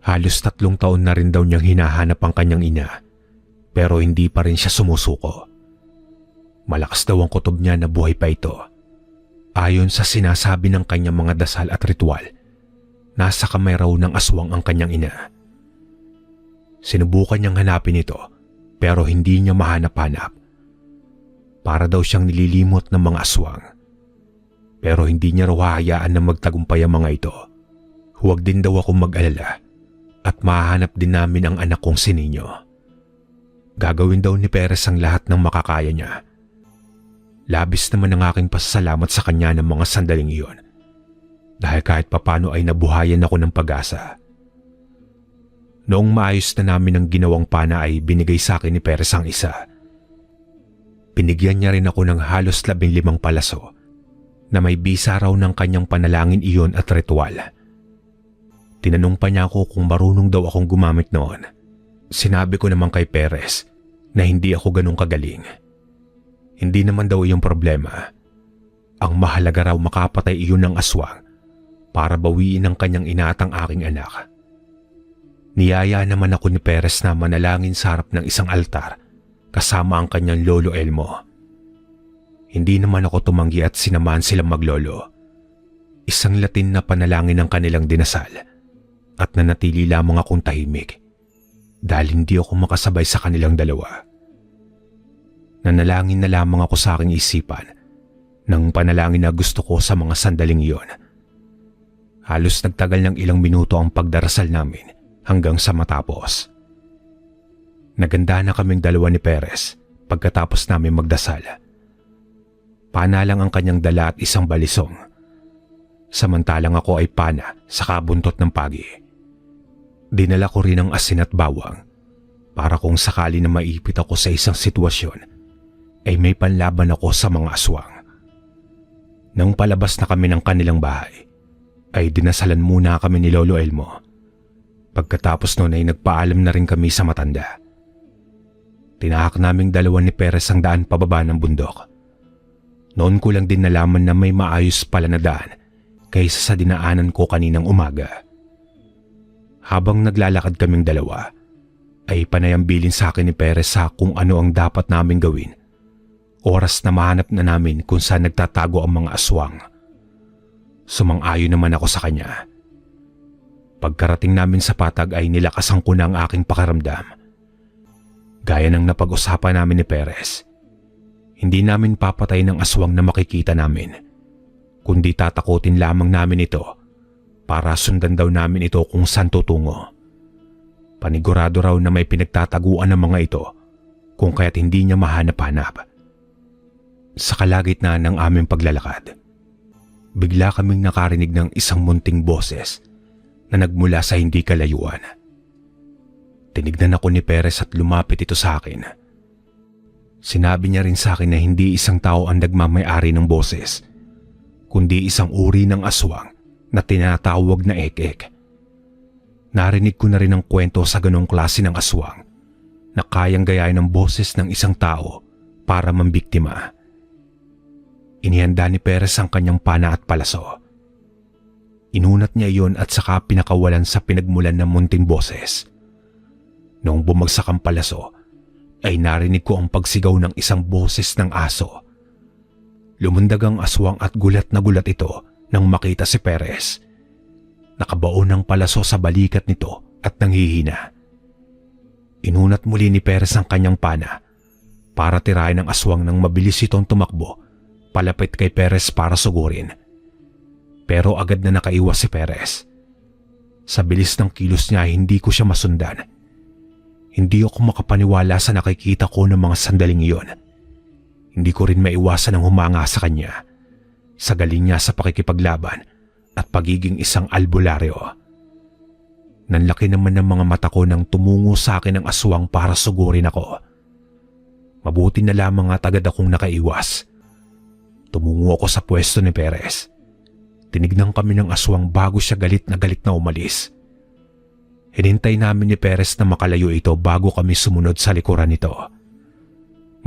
Halos 3 taon na rin daw niyang hinahanap ang kanyang ina, pero hindi pa rin siya sumusuko. Malakas daw ang kutob niya na buhay pa ito. Ayon sa sinasabi ng kanyang mga dasal at ritual, nasa kamay raw ng aswang ang kanyang ina. Sinubukan niyang hanapin ito pero hindi niya mahanap-hanap. Para daw siyang nililimot ng mga aswang. Pero hindi niya raw hahayaan na magtagumpay ang mga ito. Huwag din daw akong mag-alala at mahanap din namin ang anak kong si Nino. Gagawin daw ni Perez ang lahat ng makakaya niya. Labis naman ang aking pasasalamat sa kanya ng mga sandaling iyon. Dahil kahit papano ay nabuhayan ako ng pag-asa. Noong maayos na namin ang ginawang pana ay binigay sa akin ni Perez ang isa. Binigyan niya rin ako ng halos 15 palaso na may bisa raw ng kanyang panalangin iyon at ritual. Tinanong pa niya ako kung marunong daw akong gumamit noon. Sinabi ko naman kay Perez na hindi ako ganun kagaling. Hindi naman daw iyong problema. Ang mahalaga raw makapatay iyon ng aswang para bawiin ang kanyang ina at ang aking anak. Niyaya naman ako ni Perez na manalangin sa harap ng isang altar kasama ang kanyang lolo Elmo. Hindi naman ako tumanggi at sinamahan silang maglolo. Isang Latin na panalangin ang kanilang dinasal at nanatili lamang akong tahimik dahil hindi ako makasabay sa kanilang dalawa. Nanalangin na lamang ako sa aking isipan ng panalangin na gusto ko sa mga sandaling iyon. Halos nagtagal ng ilang minuto ang pagdarasal namin hanggang sa matapos. Naganda na kaming dalawa ni Perez pagkatapos namin magdasal. Pana lang ang kanyang dala at isang balisong. Samantalang ako ay pana sa kabuntot ng pagi. Dinala ko rin ang asin at bawang para kung sakali na maipit ako sa isang sitwasyon ay may panlaban ako sa mga aswang. Nang palabas na kami ng kanilang bahay, ay dinasalan muna kami ni Lolo Elmo. Pagkatapos noon ay nagpaalam na rin kami sa matanda. Tinahak naming dalawa ni Perez ang daan pababa ng bundok. Noon ko lang din nalaman na may maayos pala na daan kaysa sa dinaanan ko kaninang umaga. Habang naglalakad kaming dalawa, ay panayambilin sa akin ni Perez sa kung ano ang dapat naming gawin. Oras na mahanap na namin kung saan nagtatago ang mga aswang. Sumang-ayon naman ako sa kanya. Pagkarating namin sa patag ay nilakasan ko na ang aking pakiramdam. Gaya ng napag-usapan namin ni Perez, hindi namin papatay ng aswang na makikita namin, kundi tatakutin lamang namin ito para sundan daw namin ito kung saan tutungo. Panigurado raw na may pinagtataguan ng mga ito kung kaya't hindi niya mahanap-hanap. Sa kalagitnaan ng aming paglalakad, bigla kaming nakarinig ng isang munting boses na nagmula sa hindi kalayuan. Tinignan ako ni Perez at lumapit ito sa akin. Sinabi niya rin sa akin na hindi isang tao ang nagmamay-ari ng boses, kundi isang uri ng aswang na tinatawag na ek-ek. Narinig ko na rin ang kwento sa ganong klase ng aswang na kayang gayahin ng boses ng isang tao para mambiktima. Inihanda ni Perez ang kanyang pana at palaso. Inunat niya iyon at saka pinakawalan sa pinagmulan ng munting boses. Noong bumagsak ang palaso, ay narinig ko ang pagsigaw ng isang boses ng aso. Lumundag ang aswang at gulat na gulat ito nang makita si Perez. Nakabaon ang palaso sa balikat nito at nanghihina. Inunat muli ni Perez ang kanyang pana para tirahin ang aswang nang mabilis itong tumakbo palapit kay Perez para sugurin. Pero agad na nakaiwas si Perez. Sa bilis ng kilos niya hindi ko siya masundan. Hindi ako makapaniwala sa nakikita ko ng mga sandaling iyon. Hindi ko rin maiwasan ang humanga sa kanya, sa galing niya sa pakikipaglaban at pagiging isang albularyo. Nanlaki naman ng mga mata ko nang tumungo sa akin ang aswang para sugurin ako. Mabuti na lamang at agad akong nakaiwas. Tumungo ako sa pwesto ni Perez. Tinignan kami ng aswang bago siya galit na umalis. Hinintay namin ni Perez na makalayo ito bago kami sumunod sa likuran nito.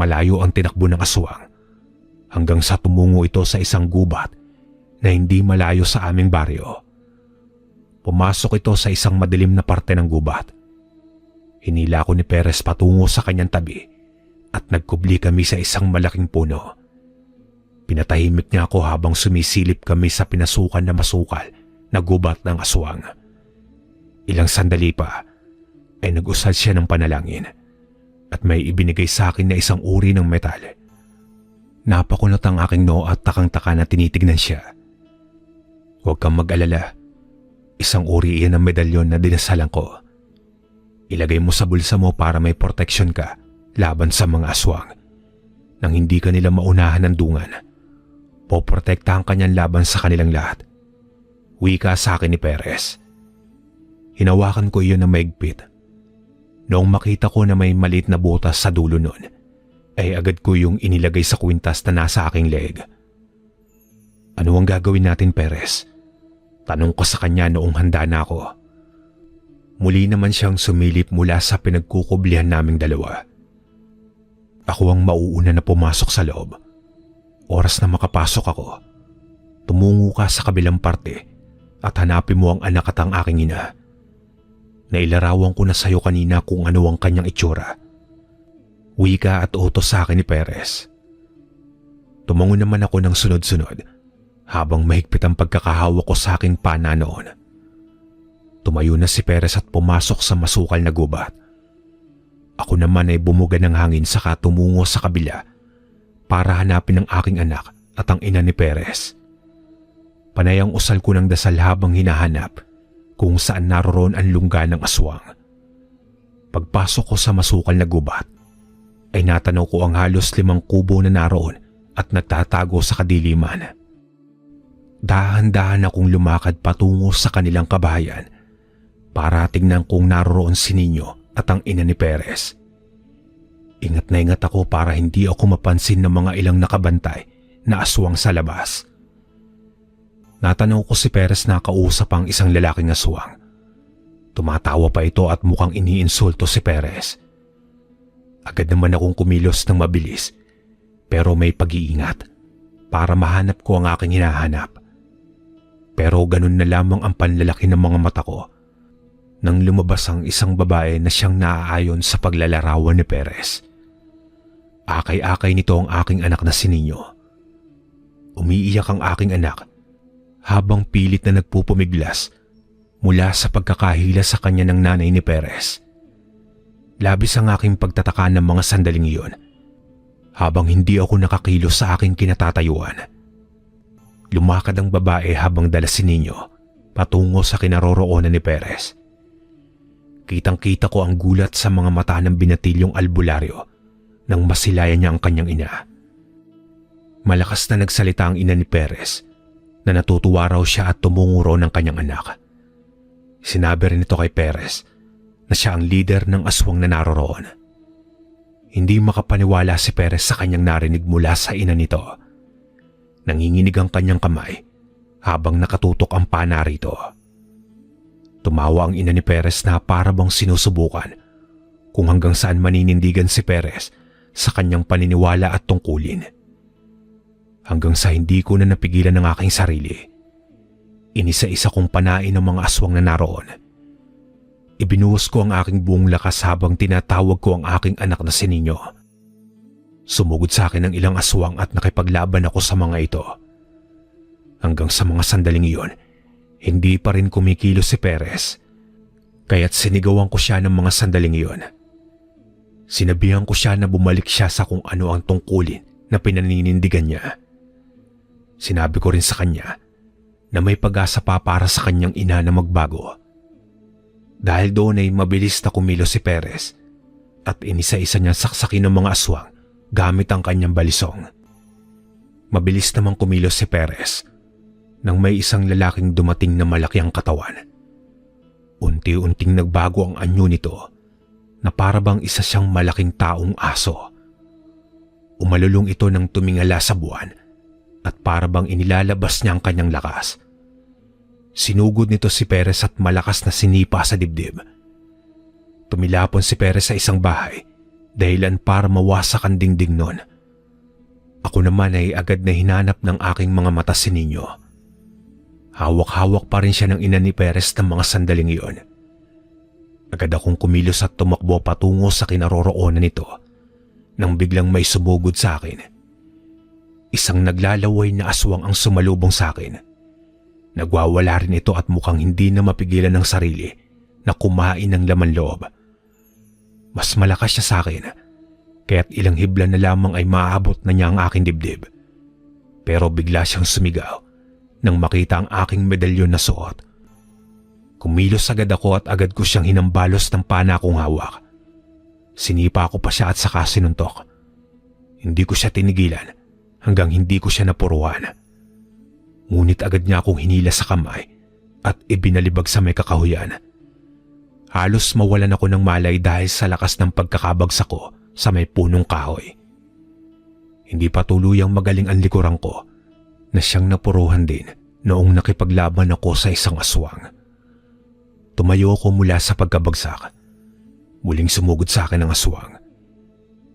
Malayo ang tinakbo ng aswang hanggang sa tumungo ito sa isang gubat na hindi malayo sa aming baryo. Pumasok ito sa isang madilim na parte ng gubat. Hinila ko ni Perez patungo sa kanyang tabi at nagkubli kami sa isang malaking puno. Pinatahimik niya ako habang sumisilip kami sa pinasukan na masukal na gubat ng aswang. Ilang sandali pa ay nag-usad siya ng panalangin at may ibinigay sa akin na isang uri ng metal. Napakunot ang aking noo at takang-taka na tinitignan siya. Huwag kang mag-alala. Isang uri iyan ng medalyon na dinasalan ko. Ilagay mo sa bulsa mo para may proteksyon ka laban sa mga aswang. Nang hindi ka nila maunahan ng dungan, poprotektahan ka niyan laban sa kanilang lahat. Wika sa akin ni Perez. Hinawakan ko iyon na maigpit Noong makita ko na may maliit na butas sa dulo nun, ay agad ko yung inilagay sa kwintas na nasa aking leeg. Ano ang gagawin natin, Perez? Tanong ko sa kanya noong handa na ako. Muli naman siyang sumilip mula sa pinagkukublihan naming dalawa. Ako ang mauuna na pumasok sa loob. Oras na makapasok ako, tumungo ka sa kabilang parte at hanapin mo ang anak at ang aking ina. Nailarawan ko na sa'yo kanina kung ano ang kanyang itsura. Wika at utos sa akin ni Perez. Tumango naman ako ng sunod-sunod habang mahigpit ang pagkakahawak ko sa aking pana noon. Tumayo na si Perez at pumasok sa masukal na gubat. Ako naman ay bumuga ng hangin saka tumungo sa kabila para hanapin ang aking anak at ang ina ni Perez. Panayang usal ko ng dasal habang hinahanap kung saan naroroon ang lungga ng aswang. Pagpasok ko sa masukal na gubat, ay natanaw ko ang halos 5 kubo na naroon at nagtatago sa kadiliman. Dahan-dahan akong lumakad patungo sa kanilang kabahayan para tingnan kung naroroon si Nino at ang ina ni Perez. Ingat na ingat ako para hindi ako mapansin ng mga ilang nakabantay na aswang sa labas. Natanaw ko si Perez na kausap ang isang lalaking aswang. Tumatawa pa ito at mukhang iniinsulto si Perez. Agad naman akong kumilos ng mabilis pero may pag-iingat para mahanap ko ang aking hinahanap. Pero ganun na lamang ang panlalaki ng mga mata ko nang lumabas ang isang babae na siyang naaayon sa paglalarawan ni Perez. Akay-akay nito ang aking anak na si Nino. Umiiyak ang aking anak habang pilit na nagpupumiglas mula sa pagkakahila sa kanya ng nanay ni Perez. Labis ang aking pagtataka ng mga sandaling iyon habang hindi ako nakakilos sa aking kinatatayuan. Lumakad ang babae habang dala si Nino patungo sa kinaroroonan ni Perez. Kitang-kita ko ang gulat sa mga mata ng binatilyong albularyo nang masilayan niya ang kanyang ina. Malakas na nagsalita ang ina ni Perez na natutuwa raw siya at tumungo raw ng kanyang anak. Sinabi rin ito kay Perez na siya ang leader ng aswang na naroroon. Hindi makapaniwala si Perez sa kanyang narinig mula sa ina nito. Nanginginig ang kanyang kamay habang nakatutok ang pana rito. Tumawa ang ina ni Perez na para bang sinusubukan kung hanggang saan maninindigan si Perez sa kanyang paniniwala at tungkulin. Hanggang sa hindi ko na napigilan ng aking sarili. Inisa-isa kong panain ang mga aswang na naroon. Ibinuhos ko ang aking buong lakas habang tinatawag ko ang aking anak na si Nino. Sumugod sa akin ang ilang aswang at nakipaglaban ako sa mga ito. Hanggang sa mga sandaling iyon, hindi pa rin kumikilos si Perez. Kaya't sinigawan ko siya ng mga sandaling iyon. Sinabihan ko siya na bumalik siya sa kung ano ang tungkulin na pinaninindigan niya. Sinabi ko rin sa kanya na may pag-asa pa para sa kanyang ina na magbago. Dahil doon ay mabilis na kumilos si Perez at inisa-isa niya saksakin ng mga aswang gamit ang kanyang balisong. Mabilis namang kumilos si Perez nang may isang lalaking dumating na malaki ang katawan. Unti-unting nagbago ang anyo nito na para bang isa siyang malaking taong aso. Umalulong ito nang tumingala sa buwan at para bang inilalabas niya ang kanyang lakas. Sinugod nito si Perez at malakas na sinipa sa dibdib. Tumilapon si Perez sa isang bahay dahilan para mawasak ang dingding nun. Ako naman ay agad na hinanap ng aking mga mata si Nino. Hawak-hawak pa rin siya ng ina ni Perez ng mga sandaling iyon. Agad akong kumilos at tumakbo patungo sa kinaroroonan nito nang biglang may sumugod sa akin. Isang naglalaway na aswang ang sumalubong sa akin. Nagwawala rin ito at mukhang hindi na mapigilan ng sarili na kumain ng laman loob. Mas malakas siya sa akin, kaya't ilang hibla na lamang ay maaabot na niya ang aking dibdib. Pero bigla siyang sumigaw nang makita ang aking medalyon na suot. Kumilos agad ako at agad ko siyang hinambalos ng pana kong hawak. Sinipa ko pa siya at saka sinuntok. Hindi ko siya tinigilan hanggang hindi ko siya napuruan. Ngunit agad niya akong hinila sa kamay at ibinalibag sa may kakahuyan. Halos mawalan ako ng malay dahil sa lakas ng pagkakabagsak ko sa may punong kahoy. Hindi pa tuluyang magaling ang likuran ko na siyang napuruhan din noong nakipaglaban ako sa isang aswang. Tumayo ako mula sa pagkabagsak. Muling sumugod sa akin ang aswang.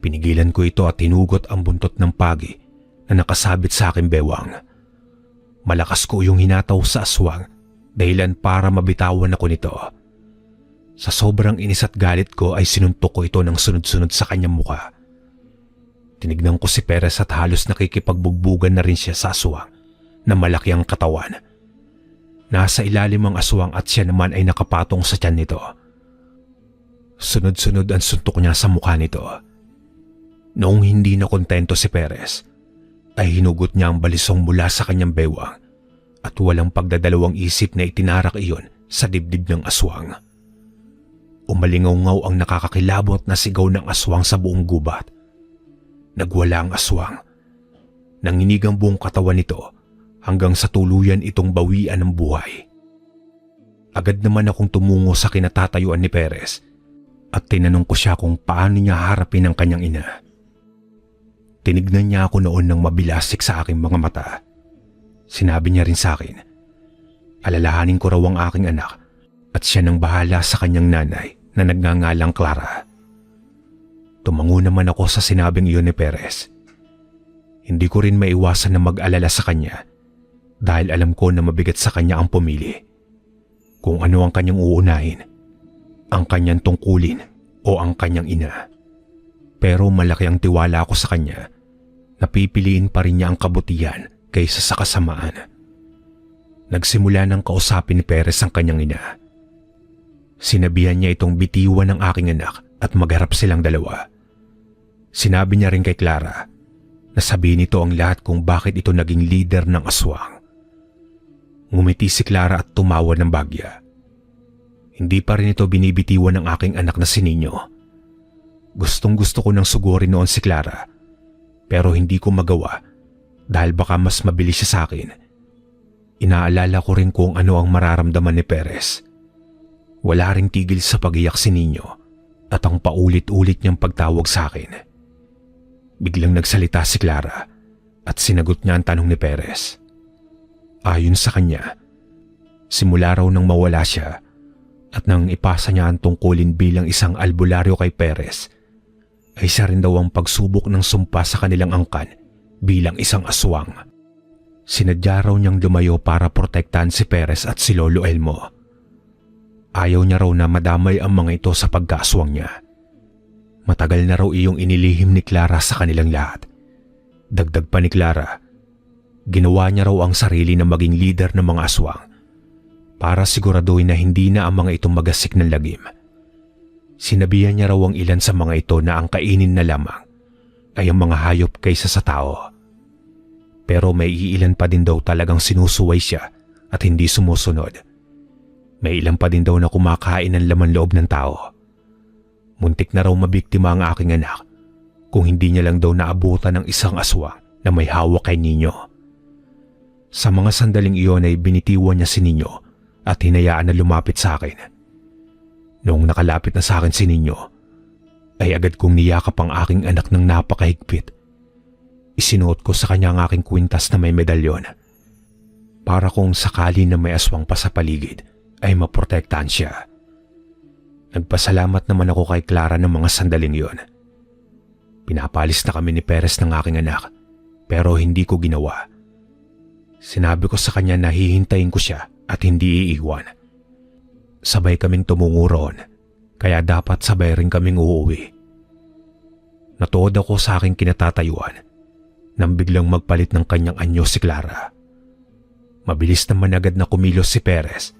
Pinigilan ko ito at tinugot ang buntot ng pagi na nakasabit sa aking bewang. Malakas ko yung hinataw sa aswang dahilan para mabitawan ako nito. Sa sobrang inis at galit ko ay sinuntok ko ito ng sunod-sunod sa kanyang muka. Tinignan ko si Perez at halos nakikipagbugbugan na rin siya sa aswang na malaki ang katawan. Nasa ilalim ang aswang at siya naman ay nakapatong sa tiyan nito. Sunod-sunod ang suntok niya sa mukha nito. Noong hindi na kontento si Perez, ay hinugot niya ang balisong mula sa kanyang bewang at walang pagdadalawang isip na itinarak iyon sa dibdib ng aswang. Umalingaw-ngaw ang nakakakilabot na sigaw ng aswang sa buong gubat. Nagwala ang aswang. Nanginig ang buong katawan nito hanggang sa tuluyan itong bawian ng buhay. Agad naman akong tumungo sa kinatatayuan ni Perez at tinanong ko siya kung paano niya harapin ang kanyang ina. Tinignan niya ako noon ng mabilasik sa aking mga mata. Sinabi niya rin sa akin, alalahanin ko raw ang aking anak at siya nang bahala sa kanyang nanay na nagngangalang Clara. Tumango naman ako sa sinabing iyon ni Perez. Hindi ko rin maiwasan na mag-alala sa kanya dahil alam ko na mabigat sa kanya ang pumili. Kung ano ang kanyang uunahin, ang kanyang tungkulin o ang kanyang ina. Pero malaki ang tiwala ko sa kanya na pipiliin pa rin niya ang kabutihan kaysa sa kasamaan. Nagsimula ng kausapin ni Perez ang kanyang ina. Sinabihan niya itong bitiwan ng aking anak at magharap silang dalawa. Sinabi niya rin kay Clara na sabihin nito ang lahat kung bakit ito naging leader ng aswang. Ngumiti si Clara at tumawa ng bagya. Hindi pa rin ito binibitiwan ng aking anak na si Nino. Gustong-gusto ko nang sugurin noon si Clara pero hindi ko magawa dahil baka mas mabilis siya sa akin. Inaalala ko rin kung ano ang mararamdaman ni Perez. Wala ring tigil sa pag-iyak si Nino at ang paulit-ulit niyang pagtawag sa akin. Biglang nagsalita si Clara at sinagot niya ang tanong ni Perez. Ayon sa kanya, simula raw nang mawala siya at nang ipasa niya ang tungkulin bilang isang albularyo kay Perez, ay siya rin daw ang pagsubok ng sumpa sa kanilang angkan bilang isang aswang. Sinadya raw niyang lumayo para protektahan si Perez at si Lolo Elmo. Ayaw niya raw na madamay ang mga ito sa pagkaaswang niya. Matagal na raw iyong inilihim ni Clara sa kanilang lahat. Dagdag pa ni Clara, ginawa niya raw ang sarili na maging leader ng mga aswang para siguraduhin na hindi na ang mga ito magasik ng lagim. Sinabihan niya raw ang ilan sa mga ito na ang kainin na lamang ay ang mga hayop kaysa sa tao. Pero may iilan pa din daw talagang sinusuway siya at hindi sumusunod. May ilan pa din daw na kumakain ng laman loob ng tao. Muntik na raw mabiktima ang aking anak kung hindi niya lang daw naabutan ng isang aswang na may hawak kay Nino. Sa mga sandaling iyon ay binitiwan niya si Nino at hinayaan na lumapit sa akin. Noong nakalapit na sa akin si Nino, ay agad kong niyakap ang aking anak ng napakahigpit. Isinuot ko sa kanya ang aking kwintas na may medalyon para kung sakali na may aswang pa sa paligid ay maprotektahan siya. Nagpasalamat naman ako kay Clara ng mga sandaling yon. Pinapalis na kami ni Perez ng aking anak pero hindi ko ginawa. Sinabi ko sa kanya na hihintayin ko siya at hindi iiwan. Sabay kaming tumungo roon, kaya dapat sabay rin kaming uuwi. Natuod ako sa aking kinatatayuan nang biglang magpalit ng kanyang anyo si Clara. Mabilis naman agad na kumilos si Perez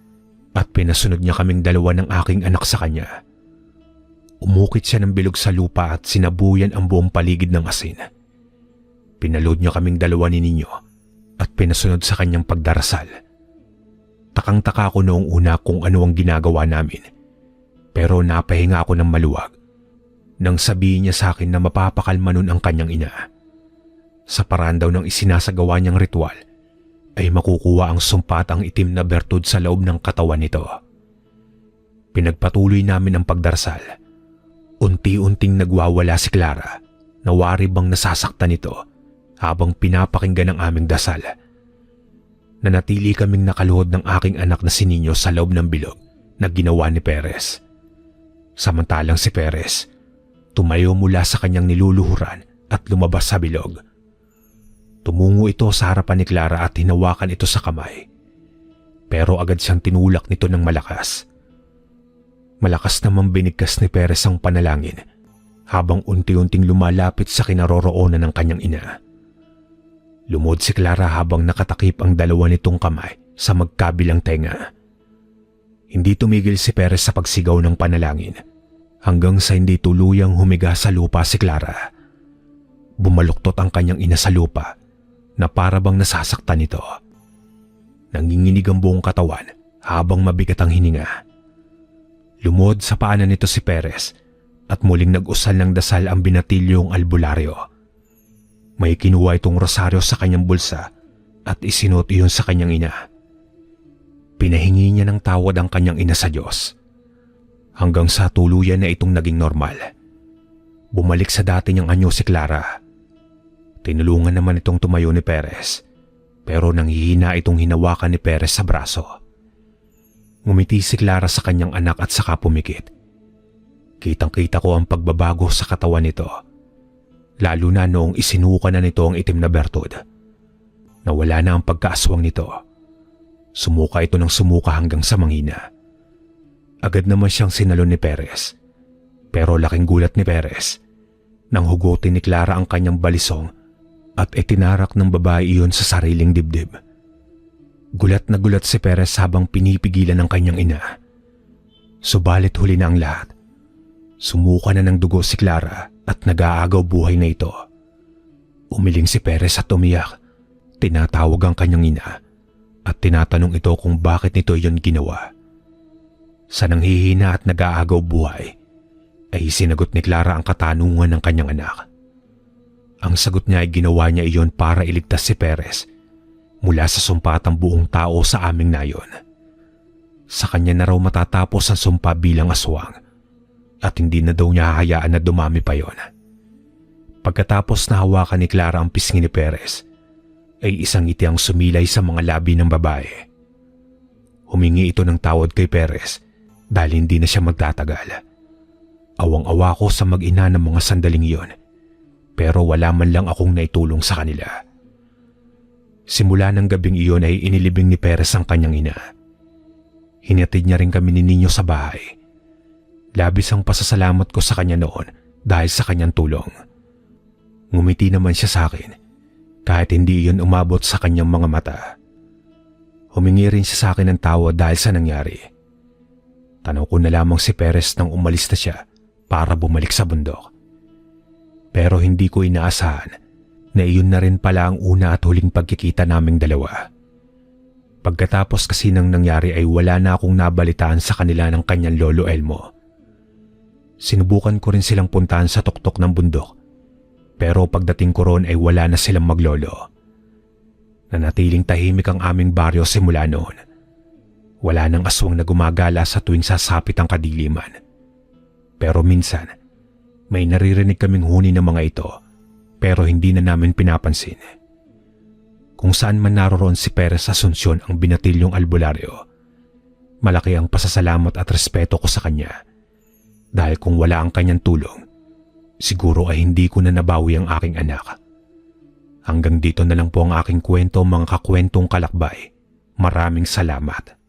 at pinasunod niya kaming dalawa ng aking anak sa kanya. Umukit siya ng bilog sa lupa at sinabuyan ang buong paligid ng asin. Pinalood niya kaming dalawa ni Nino at pinasunod sa kanyang pagdarasal. Takang-taka ako noong una kung ano ang ginagawa namin. Pero napahinga ako ng maluwag nang sabihin niya sa akin na mapapakalma nun ang kanyang ina. Sa paraan daw ng isinasagawa niyang ritual ay makukuha ang sumpa at ang itim na bertud sa loob ng katawan nito. Pinagpatuloy namin ang pagdarasal. Unti-unting nagwawala si Clara. Nawari bang nasasaktan ito habang pinapakinggan ang aming dasal. Nanatili kaming nakaluhod ng aking anak na si Nino sa loob ng bilog na ginawa ni Perez. Samantalang si Perez, tumayo mula sa kanyang niluluhuran at lumabas sa bilog. Tumungo ito sa harapan ni Clara at hinawakan ito sa kamay. Pero agad siyang tinulak nito ng malakas. Malakas namang binigkas ni Perez ang panalangin habang unti-unting lumalapit sa kinaroroonan ng kanyang ina. Lumod si Clara habang nakatakip ang dalawa nitong kamay sa magkabilang tenga. Hindi tumigil si Perez sa pagsigaw ng panalangin hanggang sa hindi tuluyang humiga sa lupa si Clara. Bumaluktot ang kanyang ina sa lupa na para bang nasasaktan ito. Nanginginig ang buong katawan habang mabigat ang hininga. Lumod sa paanan nito si Perez at muling nag-usal ng dasal ang binatilyong albularyo. May kinuha itong rosaryo sa kanyang bulsa at isinuot iyon sa kanyang ina. Pinahingi niya ng tawad ang kanyang ina sa Diyos. Hanggang sa tuluyan na itong naging normal. Bumalik sa dati niyang anyo si Clara. Tinulungan naman itong tumayo ni Perez, pero nanghihina itong hinawakan ni Perez sa braso. Ngumiti si Clara sa kanyang anak at saka pumikit. Kitang-kita ko ang pagbabago sa katawan nito, lalo na noong isinuka na nito ang itim na bertud. Nawala na ang pagkaaswang nito. Sumuka ito ng sumuka hanggang sa manghina. Agad naman siyang sinalon ni Perez, pero laking gulat ni Perez nang hugutin ni Clara ang kanyang balisong at itinarak ng babae iyon sa sariling dibdib. Gulat na gulat si Perez habang pinipigilan ng kanyang ina. Subalit huli na ang lahat. Sumuka na ng dugo si Clara at nag-aagaw buhay na ito. Umiling si Perez at umiyak. Tinatawag ang kanyang ina at tinatanong ito kung bakit nito iyon ginawa. Sa nanghihina at nag-aagaw buhay, ay sinagot ni Clara ang katanungan ng kanyang anak. Ang sagot niya ay ginawa niya iyon para iligtas si Perez mula sa sumpatang buong tao sa aming nayon. Sa kanya na raw matatapos ang sumpa bilang aswang at hindi na daw niya hahayaan na dumami pa yon. Pagkatapos na hawakan ni Clara ang pisngi ni Perez, ay isang ngiti ang sumilay sa mga labi ng babae. Humingi ito ng tawad kay Perez dahil hindi na siya magtatagal. Awang-awa ko sa mag-ina ng mga sandaling iyon, pero wala man lang akong naitulong sa kanila. Simula ng gabing iyon ay inilibing ni Perez ang kanyang ina. Hinatid niya rin kami ni Nino sa bahay. Labis ang pasasalamat ko sa kanya noon dahil sa kanyang tulong. Ngumiti naman siya sa akin kahit hindi iyon umabot sa kanyang mga mata. Humingi rin siya sa akin ng tawad dahil sa nangyari. Tanaw ko na lamang si Perez nang umalis na siya para bumalik sa bundok. Pero hindi ko inaasahan na iyon na rin pala ang una at huling pagkikita naming dalawa. Pagkatapos kasi ng nangyari ay wala na akong nabalitaan sa kanila ng kanyang lolo Elmo. Sinubukan ko rin silang puntahan sa tuktok ng bundok, pero pagdating ko roon ay wala na silang maglolo. Nanatiling tahimik ang aming baryo simula noon. Wala nang aswang na gumagala sa tuwing sasapit ang kadiliman. Pero minsan, may naririnig kaming huni ng mga ito, pero hindi na namin pinapansin. Kung saan man naroon si Perez Asuncion ang binatilyong albularyo, malaki ang pasasalamat at respeto ko sa kanya. Dahil kung wala ang kanyang tulong, siguro ay hindi ko na nabawi ang aking anak. Hanggang dito na lang po ang aking kwento, mga kakwentong kalakbay. Maraming salamat.